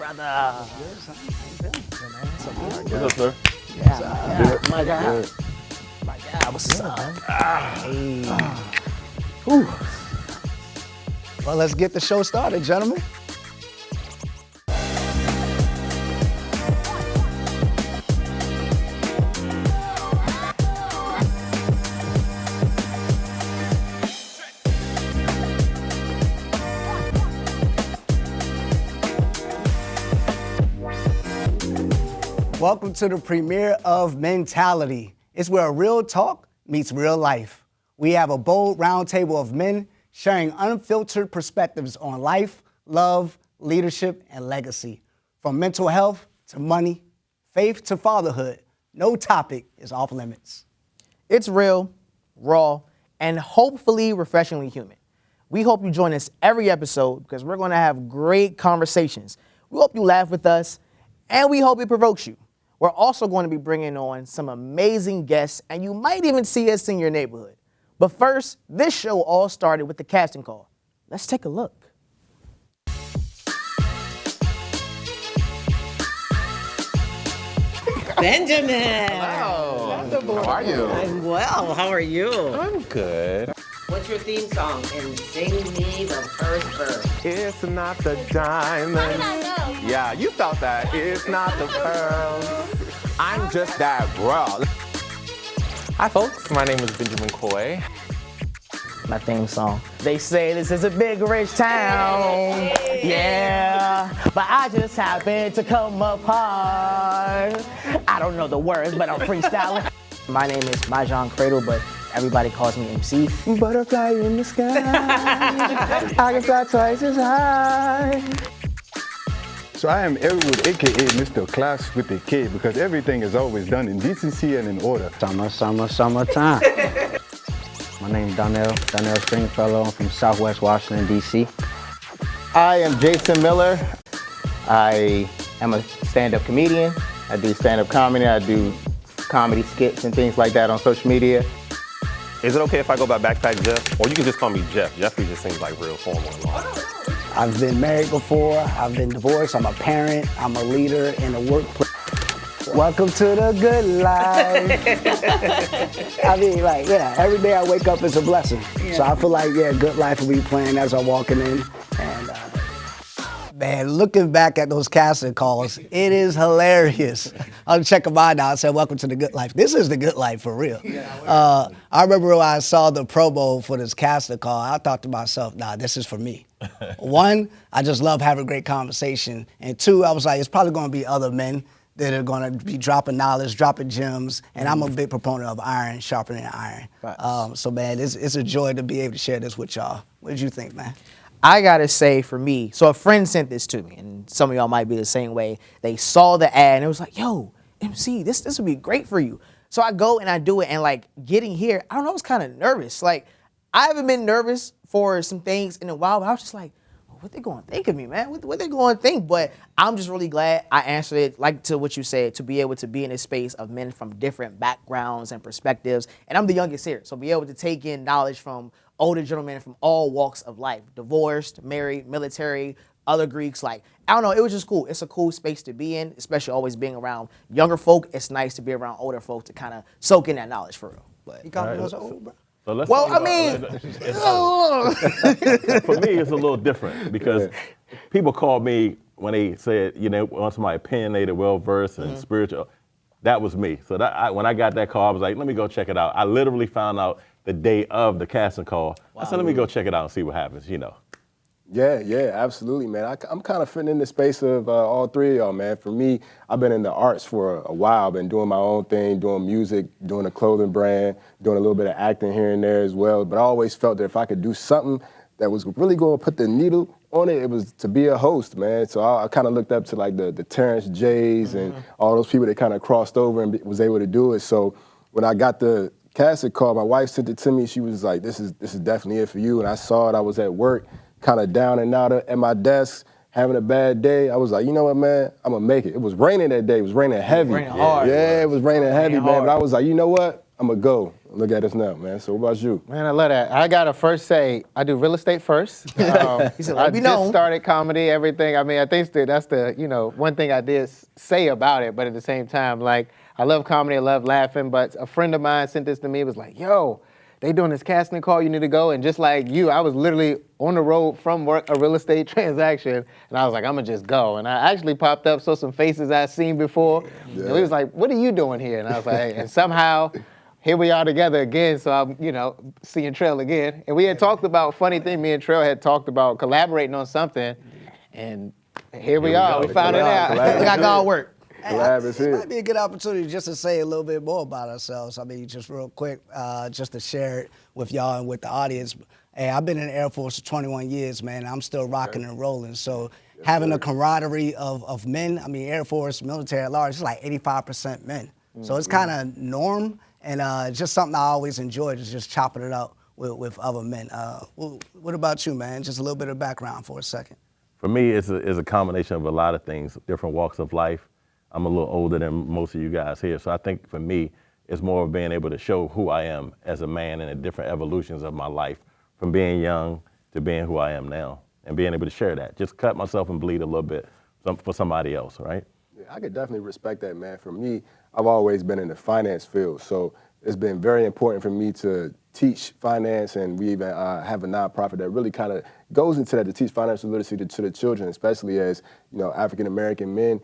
brother? What's up, sir? Yeah, my God. My God, what's up? Hey. Whew. Well, let's get the show started, gentlemen. Welcome to the premiere of Mentality. It's where real talk meets real life. We have a bold roundtable of men sharing unfiltered perspectives on life, love, leadership, and legacy. From mental health to money, faith to fatherhood, no topic is off limits. It's real, raw, and hopefully refreshingly human. We hope you join us every episode because we're going to have great conversations. We hope you laugh with us, and we hope it provokes you. We're also going to be bringing on some amazing guests, and you might even see us in your neighborhood. But first, this show all started with the casting call. Let's take a look. Benjamin. Hello. How are you? I'm well. How are you? I'm good. What's your theme song? And sing me the first verse. It's not the diamond. Yeah, you thought that. It's not the pearl. I'm just that bro. Hi, folks. My name is Benjamin Coy. My theme song. They say this is a big rich town. Yeah, but I just happen to come up hard. I don't know the words, but I'm freestyling. My name is Majan Cradle, but everybody calls me MC. Butterfly in the sky. I can fly twice as high. So I am Elwood, aka Mr. Class with a K, because everything is always done in decency and in order. Summertime. My name is Donnell Stringfellow. I'm from Southwest Washington, D.C. I am Jason Miller. I am a stand-up comedian. I do stand-up comedy. I do comedy skits and things like that on social media. Is it okay if I go by Backpack Jeff? Or you can just call me Jeff. Jeffrey just seems like real formal and long. I've been married before, I've been divorced, I'm a parent, I'm a leader in the workplace. Welcome to the good life. I mean, every day I wake up is a blessing. Yeah. So I feel like, good life will be playing as I'm walking in. And man, looking back at those casting calls, it is hilarious. I'm checking mine out. I said, welcome to the good life. This is the good life for real. I remember when I saw the promo for this casting call, I thought to myself, nah, this is for me. One, I just love having a great conversation. And two, I was like, it's probably going to be other men that are going to be dropping knowledge, dropping gems. And I'm a big proponent of iron sharpening iron. So, man, it's a joy to be able to share this with y'all. What did you think, man? I gotta say, for me, so a friend sent this to me, and some of y'all might be the same way. They saw the ad, and it was like, yo, MC, this would be great for you. So I go and I do it, and getting here, I don't know, I was kind of nervous. I haven't been nervous for some things in a while, but I was just like, what they going to think of me, man? What they going to think? But I'm just really glad I answered it, to what you said, to be able to be in a space of men from different backgrounds and perspectives. And I'm the youngest here, so be able to take in knowledge from older gentlemen from all walks of life, divorced, married, military, other Greeks. I don't know, it was just cool. It's a cool space to be in, especially always being around younger folk. It's nice to be around older folk to kind of soak in that knowledge for real. But you got me old, bro. So let's well, talk I mean, for me, it's a little different because people call me when they said, want somebody opinionated, well-versed, and spiritual. That was me. So when I got that call, I was like, let me go check it out. I literally found out the day of the casting call. Wow. I said, let me go check it out and see what happens, Yeah, absolutely, man. I'm kind of fitting in the space of all three of y'all, man. For me, I've been in the arts for a while. I've been doing my own thing, doing music, doing a clothing brand, doing a little bit of acting here and there as well. But I always felt that if I could do something that was really going to put the needle on it, it was to be a host, man. So I kind of looked up to the Terrence J's and all those people that kind of crossed over and was able to do it. So when I got the casting call, my wife sent it to me. She was like, this is definitely it for you. And I saw it. I was at work, kind of down and out at my desk, having a bad day. I was like, you know what, man? I'm going to make it. It was raining that day. It was raining heavy. Raining hard. Yeah, it was raining heavy, man. But I was like, you know what? I'm a go. Look at us now, man. So what about you? Man, I love that. I gotta first say, I do real estate first. He said, I let me just know. started comedy, everything. I mean, I think that's the, one thing I did say about it, but at the same time, like, I love comedy, I love laughing, but a friend of mine sent this to me, was like, yo, they doing this casting call, you need to go. And just like you, I was literally on the road from work, a real estate transaction, and I was like, I'm gonna just go. And I actually popped up, saw some faces I'd seen before, and he was like, what are you doing here? And I was like, hey, and somehow, here we are together again, so I'm, seeing Trail again. And we had talked about, funny thing, me and Trail had talked about collaborating on something, and here we are, we found it out. We got God work. Collab is It here. might be a good opportunity just to say a little bit more about ourselves. I mean, just real quick, just to share it with y'all and with the audience. Hey, I've been in the Air Force for 21 years, man. I'm still rocking and rolling. So having a camaraderie of men, I mean, Air Force, military at large, it's like 85% men. So it's kind of norm, and just something I always enjoyed is just chopping it up with other men. What about you, man? Just a little bit of background for a second. For me, it's a combination of a lot of things, different walks of life. I'm a little older than most of you guys here, so I think for me, it's more of being able to show who I am as a man and the different evolutions of my life, from being young to being who I am now, and being able to share that. Just cut myself and bleed a little bit for somebody else, right? Yeah, I could definitely respect that, man. For me, I've always been in the finance field, so it's been very important for me to teach finance, and we even have a nonprofit that really kind of goes into that to teach financial literacy to the children, especially as African-American men.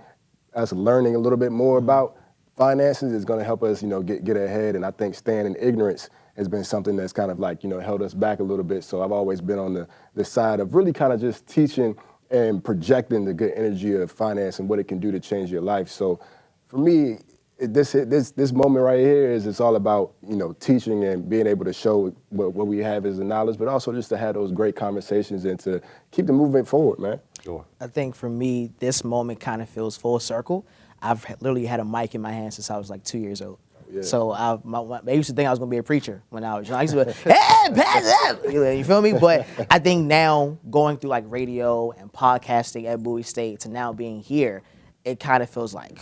Us learning a little bit more about finances is going to help us, get ahead. And I think staying in ignorance has been something that's kind of like, held us back a little bit. So I've always been on the side of really kind of just teaching and projecting the good energy of finance and what it can do to change your life. So for me, this moment right here it's all about, teaching and being able to show what we have as the knowledge, but also just to have those great conversations and to keep the movement forward, man. Sure. I think for me, this moment kind of feels full circle. I've literally had a mic in my hand since I was like 2 years old. Yeah. So I used to think I was gonna be a preacher when I was young. I used to be, hey, pass up! You feel me? But I think now going through like radio and podcasting at Bowie State to now being here, it kind of feels like,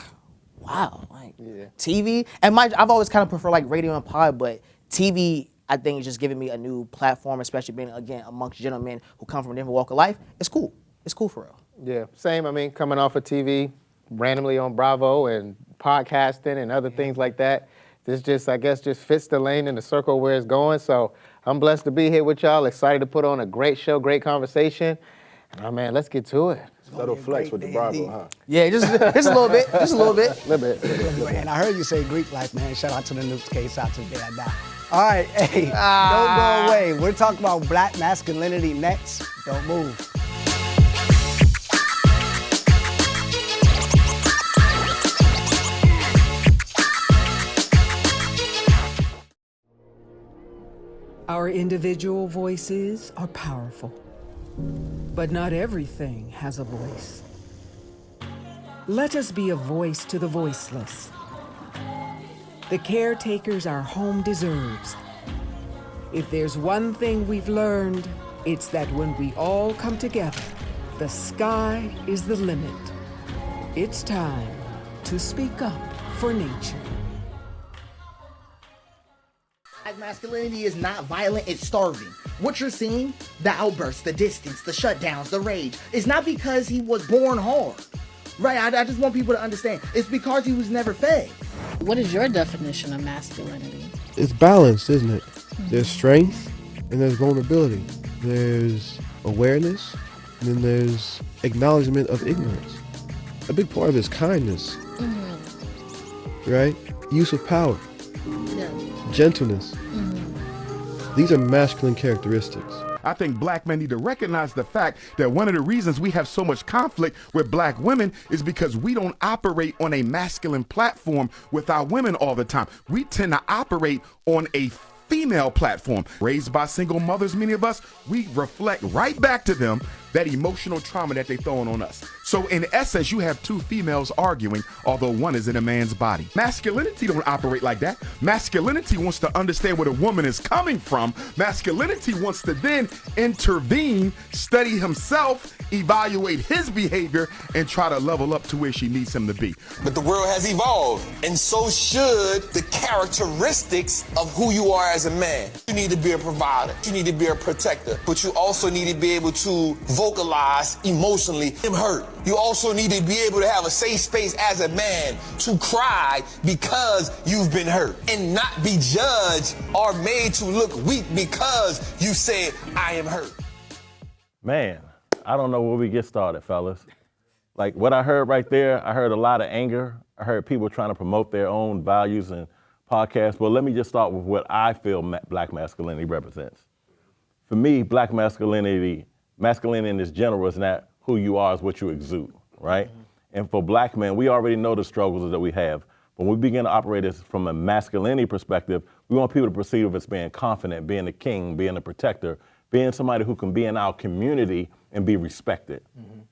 wow, like TV. And I've always kind of preferred like radio and pod, but TV, I think, is just giving me a new platform, especially being, again, amongst gentlemen who come from a different walk of life. It's cool. It's cool for real. Yeah, same. I mean, coming off of TV, randomly on Bravo and podcasting and other things like that. This just, I guess, just fits the lane and the circle where it's going. So I'm blessed to be here with y'all. Excited to put on a great show, great conversation. Oh, man, let's get to it. Little flex with the Bravo, huh? Yeah, just a little bit. Just a little bit. And I heard you say Greek life, man. Shout out to the Nukes case, out to the day I die. All right, hey, don't go away. We're talking about black masculinity next. Don't move. Our individual voices are powerful, but not everything has a voice. Let us be a voice to the voiceless, the caretakers our home deserves. If there's one thing we've learned, it's that when we all come together, the sky is the limit. It's time to speak up for nature. Black masculinity is not violent, it's starving. What you're seeing, the outbursts, the distance, the shutdowns, the rage, is not because he was born hard. Right, I just want people to understand. It's because he was never fed. What is your definition of masculinity? It's balanced, isn't it? There's strength and there's vulnerability. There's awareness and then there's acknowledgement of ignorance. A big part of it is kindness, right? Use of power, gentleness. These are masculine characteristics. I think black men need to recognize the fact that one of the reasons we have so much conflict with black women is because we don't operate on a masculine platform with our women all the time. We tend to operate on a female platform. Raised by single mothers, many of us, we reflect right back to them that emotional trauma that they throwing on us. So in essence, you have two females arguing, although one is in a man's body. Masculinity don't operate like that. Masculinity wants to understand where the woman is coming from. Masculinity wants to then intervene, study himself, evaluate his behavior, and try to level up to where she needs him to be. But the world has evolved, and so should the characteristics of who you are as a man. You need to be a provider. You need to be a protector. But you also need to be able to vocalize emotionally, I'm hurt. You also need to be able to have a safe space as a man to cry because you've been hurt and not be judged or made to look weak because you said, I am hurt. Man, I don't know where we get started, fellas. Like what I heard right there, I heard a lot of anger. I heard people trying to promote their own values and podcasts. But let me just start with what I feel black masculinity represents. For me, black masculinity in its general is not who you are, is what you exude, right? Mm-hmm. And for black men, we already know the struggles that we have. When we begin to operate this from a masculinity perspective, we want people to perceive us being confident, being a king, being a protector, being somebody who can be in our community and be respected. Mm-hmm.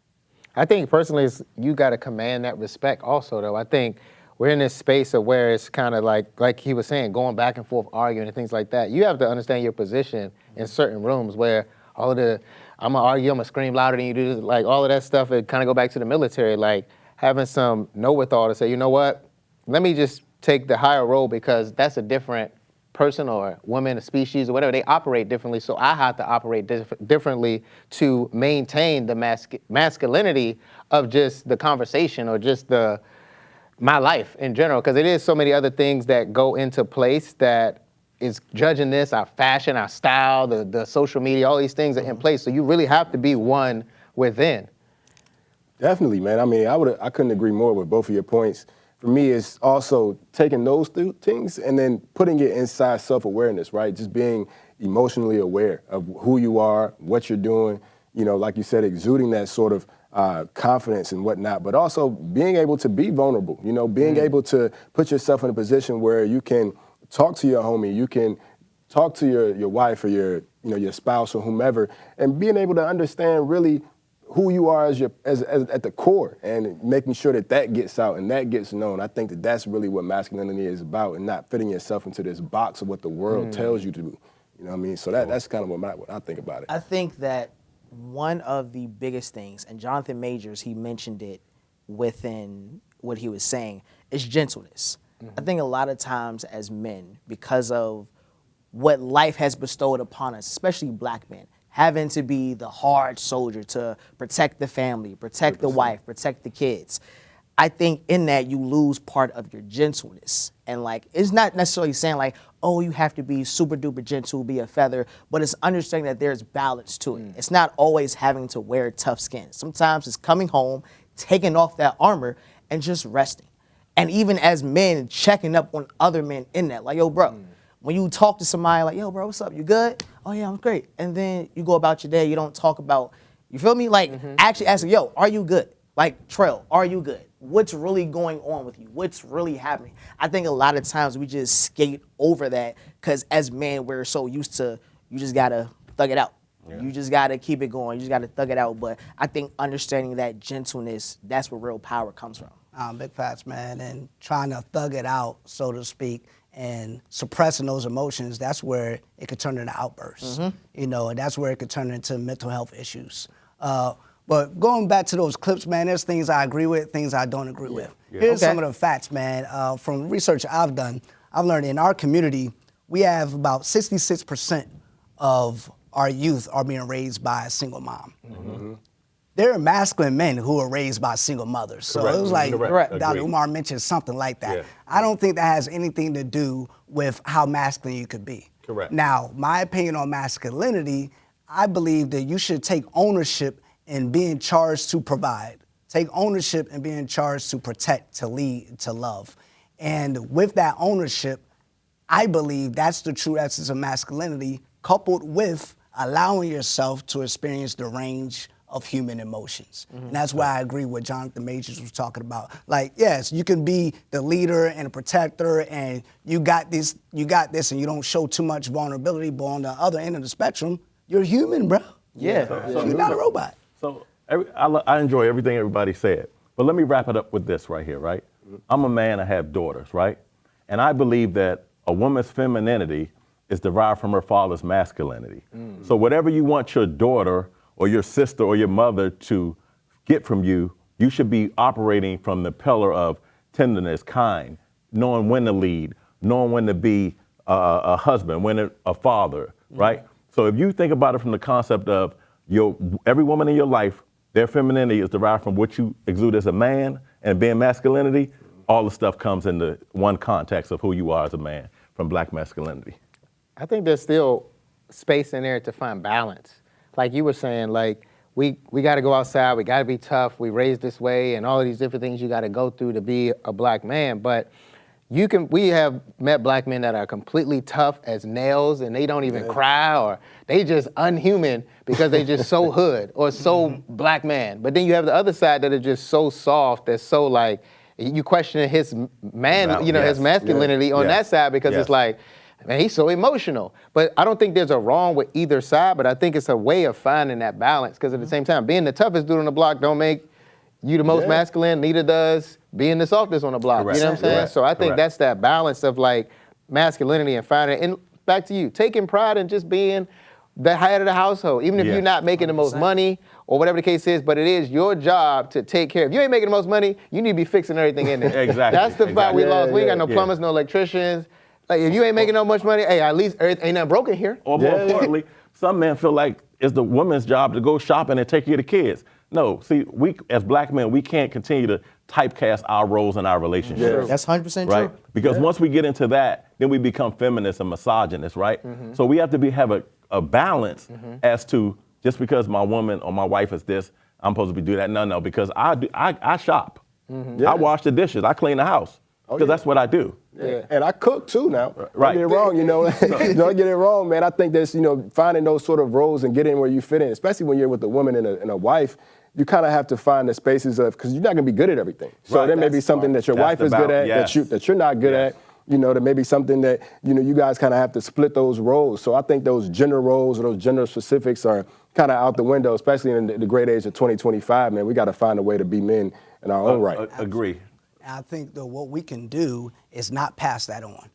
I think personally, you got to command that respect also, though. I think we're in this space of where it's kind of like he was saying, going back and forth, arguing and things like that. You have to understand your position in certain rooms where all of the, I'm going to argue, I'm going to scream louder than you do, like all of that stuff, it kind of go back to the military, like having some know-withal to say, you know what, let me just take the higher role because that's a different person or woman, a species or whatever, they operate differently, so I have to operate differently to maintain the masculinity of just the conversation or just my life in general, because it is so many other things that go into place that is judging this, our fashion, our style, the social media, all these things are in place, so you really have to be one within. Definitely, man. I mean, I couldn't agree more with both of your points. For me, it's also taking those things and then putting it inside self-awareness, right? Just being emotionally aware of who you are, what you're doing, you know, like you said, exuding that sort of confidence and whatnot, but also being able to be vulnerable, you know, being able to put yourself in a position where you can talk to your homie, you can talk to your wife or your spouse or whomever, and being able to understand really who you are as at the core, and making sure that gets out and that gets known. I think that's really what masculinity is about, and not fitting yourself into this box of what the world tells you to do. You know what I mean? So that's kind of what I think about it. I think that one of the biggest things, and Jonathan Majors, he mentioned it within what he was saying, is gentleness. I think a lot of times as men, because of what life has bestowed upon us, especially black men, having to be the hard soldier to protect the family, protect the wife, protect the kids. I think in that you lose part of your gentleness. And like, it's not necessarily saying like, oh, you have to be super duper gentle, be a feather, but it's understanding that there's balance to it. It's not always having to wear tough skin. Sometimes it's coming home, taking off that armor and just resting. And even as men, checking up on other men in that, like, yo, bro, when you talk to somebody like, yo, bro, what's up? You good? Oh, yeah, I'm great. And then you go about your day. You don't talk about, you feel me? Like, actually asking, yo, are you good? Like, Trell, are you good? What's really going on with you? What's really happening? I think a lot of times we just skate over that because as men, we're so used to, you just got to thug it out. Yeah. You just got to keep it going. You just got to thug it out. But I think understanding that gentleness, that's where real power comes from. Big facts, man. And trying to thug it out, so to speak, and suppressing those emotions, that's where it could turn into outbursts. You know, and that's where it could turn into mental health issues. But going back to those clips, man, there's things I agree with, things I don't agree with. Here's some of the facts, man. From research I've done, I've learned in our community, we have about 66% of our youth are being raised by a single mom. There are masculine men who are raised by single mothers. So it was like, Dr. Umar mentioned something like that. Yeah. I don't think that has anything to do with how masculine you could be. Correct. Now, my opinion on masculinity, I believe that you should take ownership in being charged to provide. Take ownership in being charged to protect, to lead, to love. And with that ownership, I believe that's the true essence of masculinity, coupled with allowing yourself to experience the range of human emotions. And that's why I agree with Jonathan Majors was talking about. Like, yes, you can be the leader and a protector and you got this and you don't show too much vulnerability, but on the other end of the spectrum, you're human, bro. Yeah. You're not a robot. So I enjoy everything everybody said. But let me wrap it up with this right here, right? I'm a man, I have daughters, right? And I believe that a woman's femininity is derived from her father's masculinity. So whatever you want your daughter or your sister or your mother to get from you, you should be operating from the pillar of tenderness, kind, knowing when to lead, knowing when to be a husband, when a father, right? So if you think about it from the concept of every woman in your life, their femininity is derived from what you exude as a man, and being masculinity, all the stuff comes into one context of who you are as a man from Black masculinity. I think there's still space in there to find balance. Like you were saying, like we got to go outside, we got to be tough, we raised this way, and all of these different things you got to go through to be a Black man. But we have met Black men that are completely tough as nails, and they don't even cry, or they just unhuman because they just so hood or so Black man. But then you have the other side that are just so soft, that's so like, you question his his masculinity on that side because it's like, man, he's so emotional. But I don't think there's a wrong with either side, but I think it's a way of finding that balance, because at the same time, being the toughest dude on the block don't make you the most masculine, neither does being the softest on the block. Correct. You know what I'm saying? Correct. So I think Correct. that's that balance of like masculinity and finding, and back to you, taking pride in just being the head of the household, even if you're not making the most money or whatever the case is, but it is your job to take care. If you ain't making the most money, you need to be fixing everything in there. Exactly. That's the spot we lost. We ain't got no Yeah. plumbers, no electricians. Like, if you ain't making no much money, hey, at least ain't nothing broken here. Or more importantly, some men feel like it's the woman's job to go shopping and take care of the kids. No, see, we as Black men, we can't continue to typecast our roles in our relationships. That's 100% right? true. Because once we get into that, then we become feminists and misogynists, right? So we have to have a balance as to, just because my woman or my wife is this, I'm supposed to be doing that. No, because I shop. I wash the dishes. I clean the house. Because that's what I do. Yeah. And I cook too now. Right. Don't get it wrong, don't get it wrong, man. I think that's, finding those sort of roles and getting where you fit in, especially when you're with a woman and a wife, you kind of have to find the spaces of, because you're not going to be good at everything. So there may be something that your wife is good at that you're not good at. There may be something that, you guys kind of have to split those roles. So I think those gender roles or those gender specifics are kind of out the window, especially in the great age of 2025, man. We got to find a way to be men in our own right. Agree. I think that what we can do is not pass that on,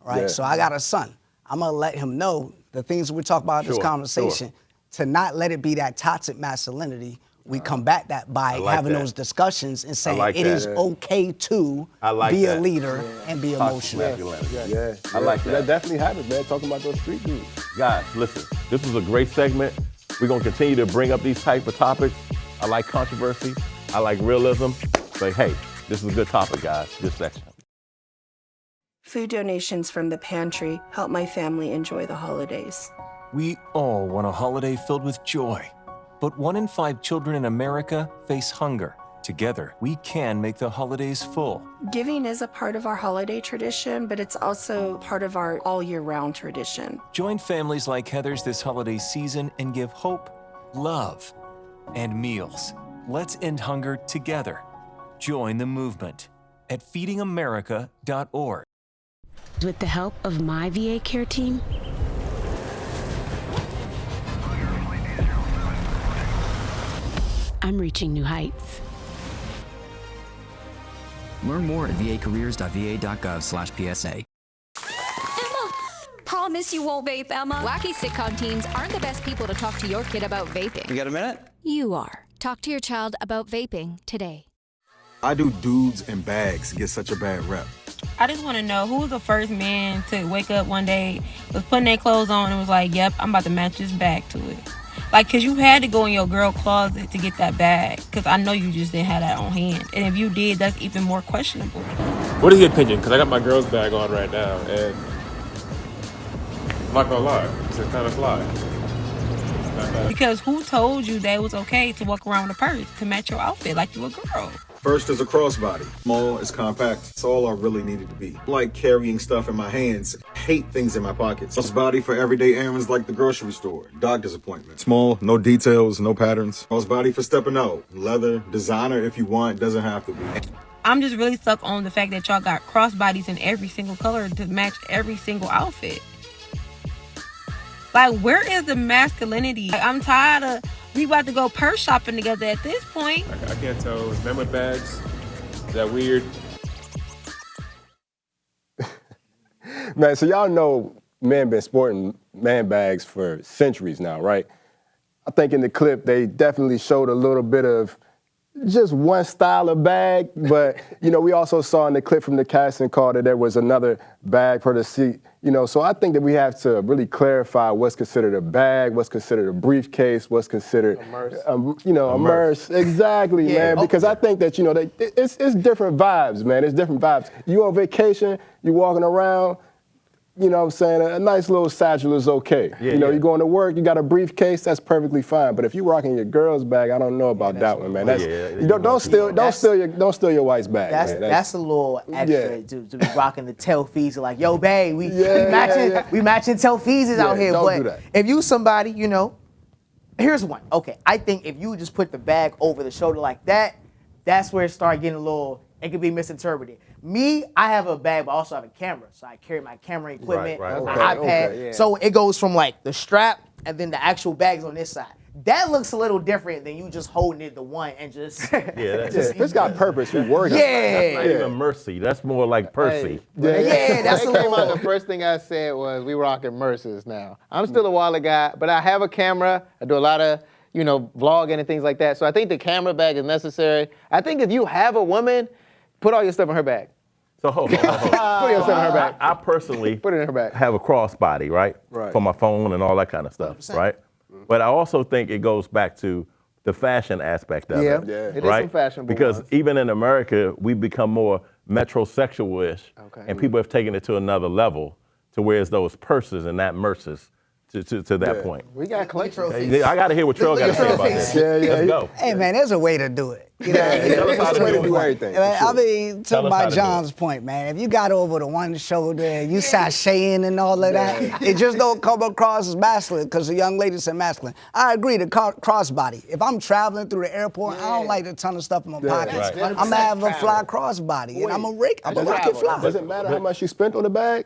right? Yeah. So I got a son. I'm going to let him know the things we talk about in this conversation, to not let it be that toxic masculinity. We combat that by having those discussions and saying it is okay to be a leader and be emotional. Yeah. I like that. That definitely happens, man, talking about those street dudes. Guys, listen, this was a great segment. We're going to continue to bring up these type of topics. I like controversy. I like realism. But hey, this is a good topic, guys, this section. Food donations from the pantry help my family enjoy the holidays. We all want a holiday filled with joy, but 1 in 5 children in America face hunger. Together, we can make the holidays full. Giving is a part of our holiday tradition, but it's also part of our all-year-round tradition. Join families like Heather's this holiday season and give hope, love, and meals. Let's end hunger together. Join the movement at feedingamerica.org. With the help of my VA care team, I'm reaching new heights. Learn more at vacareers.va.gov/PSA. Emma, promise you won't vape, Emma. Wacky sitcom teens aren't the best people to talk to your kid about vaping. You got a minute? You are. Talk to your child about vaping today. I do dudes and bags get such a bad rep. I just want to know, who was the first man to wake up one day, was putting their clothes on and was like, yep, I'm about to match this bag to it. Like, because you had to go in your girl closet to get that bag, because I know you just didn't have that on hand. And if you did, that's even more questionable. What is your opinion? Because I got my girl's bag on right now, and I'm not going to lie, it's kind of fly. Because who told you that it was okay to walk around with a purse to match your outfit like you a girl? First is a crossbody. Small, it's compact. It's all I really needed to be. Like carrying stuff in my hands. Hate things in my pockets. Crossbody for everyday errands like the grocery store. Doctor's appointment. Small, no details, no patterns. Crossbody for stepping out. Leather, designer if you want, doesn't have to be. I'm just really stuck on the fact that y'all got crossbodies in every single color to match every single outfit. Like, where is the masculinity? Like, I'm tired of we about to go purse shopping together at this point. I can't tell. Is men with bags? Is that weird? Man, so y'all know men been sporting man bags for centuries now, right? I think in the clip, they definitely showed a little bit of just one style of bag, but, we also saw in the clip from the casting call that there was another bag for the seat, so I think that we have to really clarify what's considered a bag, what's considered a briefcase, what's considered, a purse. Exactly, man, because I think that, it's different vibes, man, it's different vibes. You on vacation, you walking around, you know what I'm saying? A nice little satchel is okay. Yeah, you're going to work, you got a briefcase, that's perfectly fine. But if you're rocking your girl's bag, I don't know about that one, man. Don't steal your wife's bag. That's a little extra to be rocking the Telfees. Like, yo, babe, we matching Telfees out here. Don't But do that. if you somebody, here's one. Okay, I think if you just put the bag over the shoulder like that, that's where it starts getting it could be misinterpreted. Me, I have a bag, but I also have a camera. So I carry my camera equipment, my iPad. So it goes from like the strap and then the actual bag's on this side. That looks a little different than you just holding it the one and just. It's got purpose. You working. That's not even Mercy. That's more like Percy. That's when it came out, the first thing I said was we rocking Mercers now. I'm still a wallet guy, but I have a camera. I do a lot of vlogging and things like that. So I think the camera bag is necessary. I think if you have a woman, put all your stuff in her bag. So hold on. Put your stuff in her bag. I personally put it in her bag. have a crossbody, right? For my phone and all that kind of stuff, 100%. right? But I also think it goes back to the fashion aspect of it. It right? is some fashionable Because ones. even in America, we've become more metrosexual-ish, and people have taken it to another level to where it's those purses and not merces. To that point. We got collections. I got to hear what Trell got to say about this. Let's go. Hey, man, there's a way to do it. Tell us how to do everything. I mean, Tell to us how my to do John's point, man, if you got over the one shoulder and you sashaying and all of that, it just don't come across as masculine because the young lady said masculine. I agree, the crossbody. If I'm traveling through the airport, I don't like a ton of stuff in my pockets. Right. I'm going to have a fly crossbody, and I'm going to rock it fly. Does it matter how much you spent on the bag?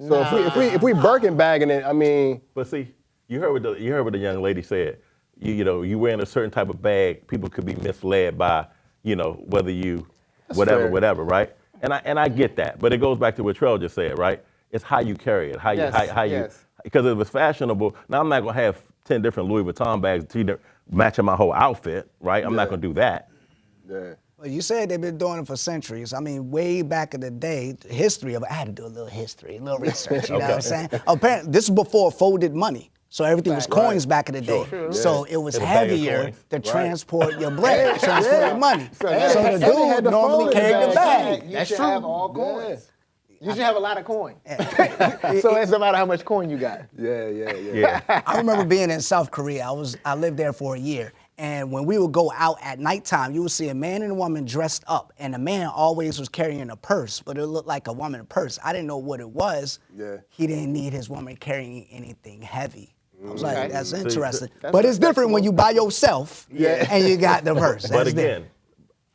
So if we Birkin bagging it, I mean. But see, you heard what the young lady said. You wearing a certain type of bag, people could be misled by, whether you, whatever, right? And I get that, but it goes back to what Trell just said, right? It's how you carry it, how you, because it was fashionable. Now I'm not gonna have 10 different Louis Vuitton bags matching my whole outfit, right? I'm not gonna do that. Yeah. Well, you said they've been doing it for centuries. I mean, way back in the day, the history of it, I had to do a little history, a little research, you know what I'm saying? Apparently, this is before folded money. So everything was coins back in the day. Sure. So it was In a bag of heavier coins. to transport your bread, transport your money. So the dude normally carried the bag. You should have all coins. You should have a lot of coin. So it's no matter how much coin you got. Yeah. I remember being in South Korea. I lived there for a year. And when we would go out at nighttime, you would see a man and a woman dressed up. And the man always was carrying a purse, but it looked like a woman's purse. I didn't know what it was. Yeah. He didn't need his woman carrying anything heavy. I was Okay. like, that's So interesting. that's But it's different when you by yourself and you got the purse. But That's again,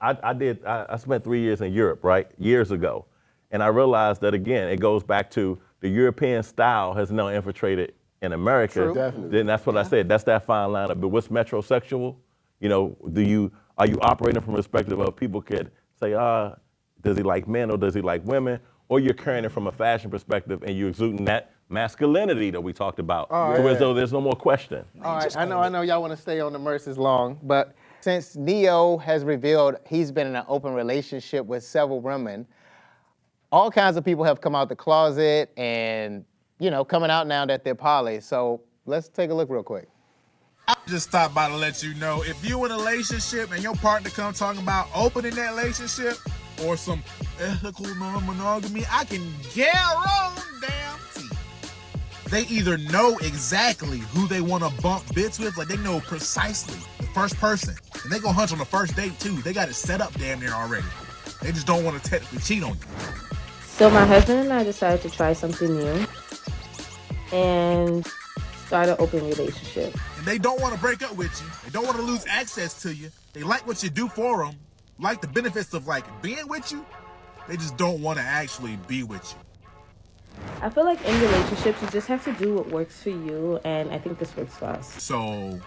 I spent 3 years in Europe, right? Years ago. And I realized that, again, it goes back to the European style has now infiltrated in America. True. Definitely. Then that's what I said. That's that fine line of, but what's metrosexual? Are you operating from a perspective of people could say, does he like men or does he like women? Or you're carrying it from a fashion perspective and you're exuding that masculinity that we talked about. So as though there's no more question. All right, I know y'all want to stay on the Merces long, but since Neo has revealed he's been in an open relationship with several women, all kinds of people have come out the closet and, coming out now that they're poly. So let's take a look real quick. I just stopped by to let you know, if you in a relationship and your partner come talking about opening that relationship or some ethical non-monogamy, I can guarantee they either know exactly who they want to bump bits with, like they know precisely the first person, and they gonna hunch on the first date too. They got it set up damn near already. They just don't want to technically cheat on you. So my husband and I decided to try something new and start an open relationship. And they don't want to break up with you. They don't want to lose access to you. They like what you do for them, like the benefits of being with you. They just don't want to actually be with you. I feel like in relationships, you just have to do what works for you, and I think this works for us. So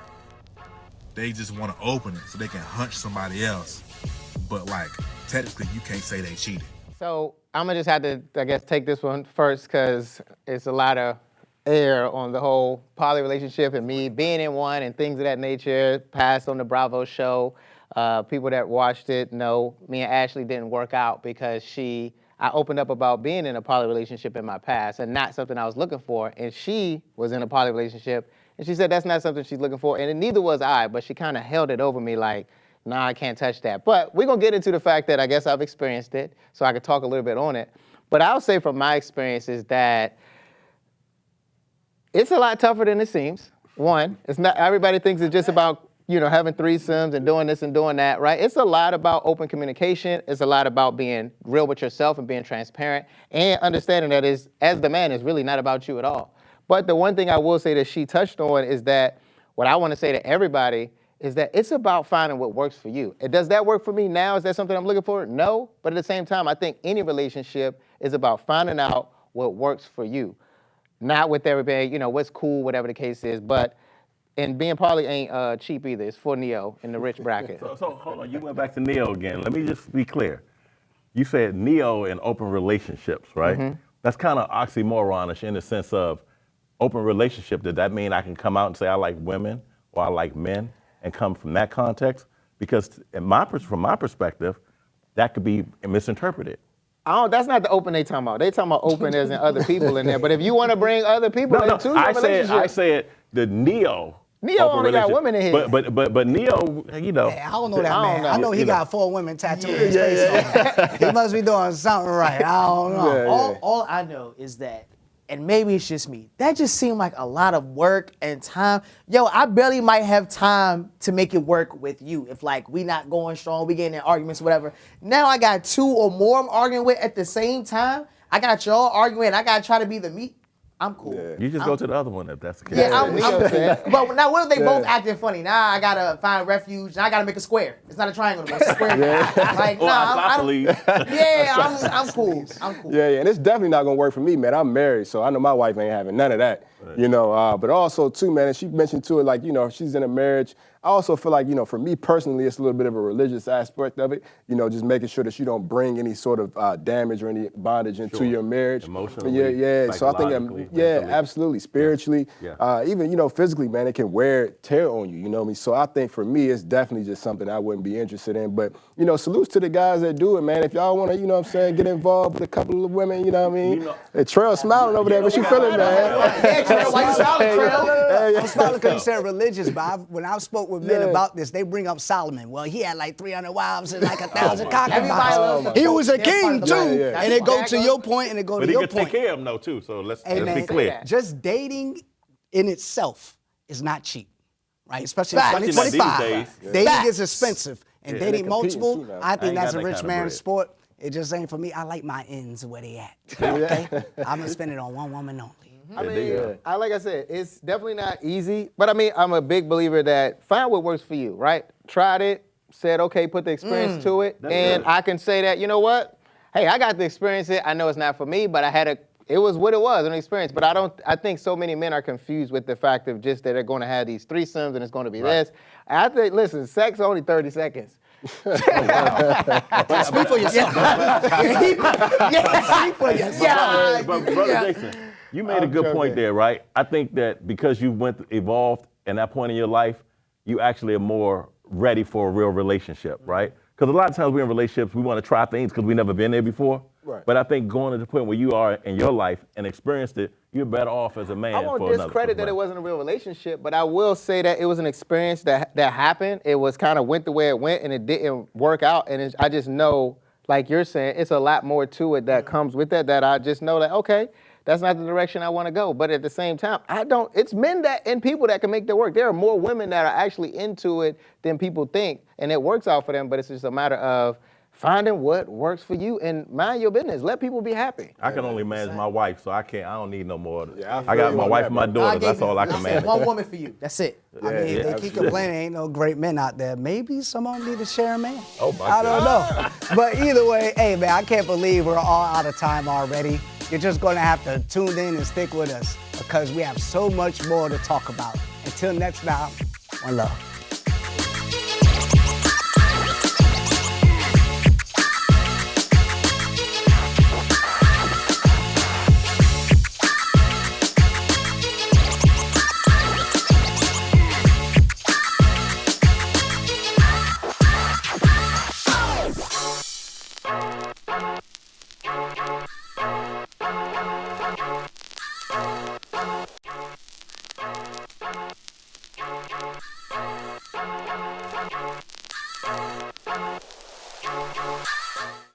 they just want to open it so they can hunch somebody else. But like, technically, you can't say they cheated. So I'm gonna just have to, I guess, take this one first because it's a lot of air on the whole poly relationship and me being in one and things of that nature. Passed on the Bravo show. People that watched it know me and Ashley didn't work out because I opened up about being in a poly relationship in my past and not something I was looking for. And she was in a poly relationship and she said that's not something she's looking for. And neither was I, but she kind of held it over me like, nah, I can't touch that. But we're gonna get into the fact that I guess I've experienced it so I could talk a little bit on it. But I'll say from my experience is that it's a lot tougher than it seems. One, it's not, everybody thinks it's just about, having threesomes and doing this and doing that, right? It's a lot about open communication. It's a lot about being real with yourself and being transparent and understanding that as the man, it's really not about you at all. But the one thing I will say that she touched on is that what I want to say to everybody is that it's about finding what works for you. And does that work for me now? Is that something I'm looking for? No. But at the same time, I think any relationship is about finding out what works for you. Not with everybody, what's cool, whatever the case is, and being poly ain't cheap either. It's for Neo in the rich bracket. So hold on, you went back to Neo again. Let me just be clear. You said Neo in open relationships, right? Mm-hmm. That's kind of oxymoronish in the sense of open relationship. Does that mean I can come out and say I like women or I like men and come from that context? Because from my perspective, that could be misinterpreted. That's not the open they talking about. They talking about open as in other people in there. But if you want to bring other people into your relationship. I said the Neo only got women in here. But Neo, I don't know that man. I know he got 4 women tattooed his Yeah, face on him. He must be doing something right. I don't know. All I know is that, and maybe it's just me, that just seemed like a lot of work and time. Yo, I barely might have time to make it work with you if we not going strong, we getting in arguments, whatever. Now I got 2 or more I'm arguing with at the same time. I got y'all arguing, I gotta try to be the meat. I'm cool. Yeah. You just go to the other one if that's the case. Yeah, I'm but now what if they both acting funny? Now I gotta find refuge. Now I gotta make a square. It's not a triangle, it's a square. I'm cool. I'm cool. Yeah, and it's definitely not gonna work for me, man. I'm married, so I know my wife ain't having none of that. Right. But also too, man, and she mentioned too, if she's in a marriage, I also feel like, for me personally, it's a little bit of a religious aspect of it. Just making sure that you don't bring any sort of damage or any bondage into your marriage. Emotionally, yeah. So I think, absolutely. Spiritually, even, physically, man, it can tear on you, you know what I mean? So I think for me, it's definitely just something I wouldn't be interested in. But, salutes to the guys that do it, man. If y'all want to, get involved with a couple of women, you know what I mean? Trail smiling over there, but you feeling, man? Why you smiling, Trail? I'm smiling because you said religious, but when I spoke with men about this, they bring up Solomon. Well, he had 300 wives and 1,000 concubines. He was a king too. And it go to your point, and it go to your point. But he could take care of them though too. So let's be clear. Just dating in itself is not cheap, right? Especially in these 2025. Dating is expensive, and dating multiple, I think that's a rich man's sport. It just ain't for me. I like my ends where they at. Okay, I'm gonna spend it on one woman only. I mean, like I said, it's definitely not easy, but I'm a big believer that find what works for you, right? Tried it, said, okay, put the experience to it, and I can say that, you know what? Hey, I got to experience it. I know it's not for me, but it was what it was, an experience. But I think so many men are confused with the fact of just that they're going to have these threesomes and it's going to be this. I think, listen, sex only 30 seconds. Speak for yourself. Speak for yourself. But Brother Jason, you made a good point there, right? I think that because you evolved in that point in your life, you actually are more ready for a real relationship, right? Because a lot of times we're in relationships, we want to try things because we've never been there before. Right. But I think going to the point where you are in your life and experienced it, you're better off as a man. I won't discredit that it wasn't a real relationship, but I will say that it was an experience that happened. It was kind of went the way it went, and it didn't work out. And I just know, like you're saying, it's a lot more to it that comes with that I just know that, okay, that's not the direction I want to go. But at the same time, it's men and people that can make that work. There are more women that are actually into it than people think, and it works out for them, but it's just a matter of finding what works for you and mind your business. Let people be happy. I can only manage my wife, so I don't need no more. I got my wife and my daughter, that's all I can manage. One woman for you, that's it. I mean, if they keep complaining, ain't no great men out there. Maybe someone need to share a man. Oh my God. I don't know. But either way, hey man, I can't believe we're all out of time already. You're just gonna have to tune in and stick with us because we have so much more to talk about. Until next time, one love.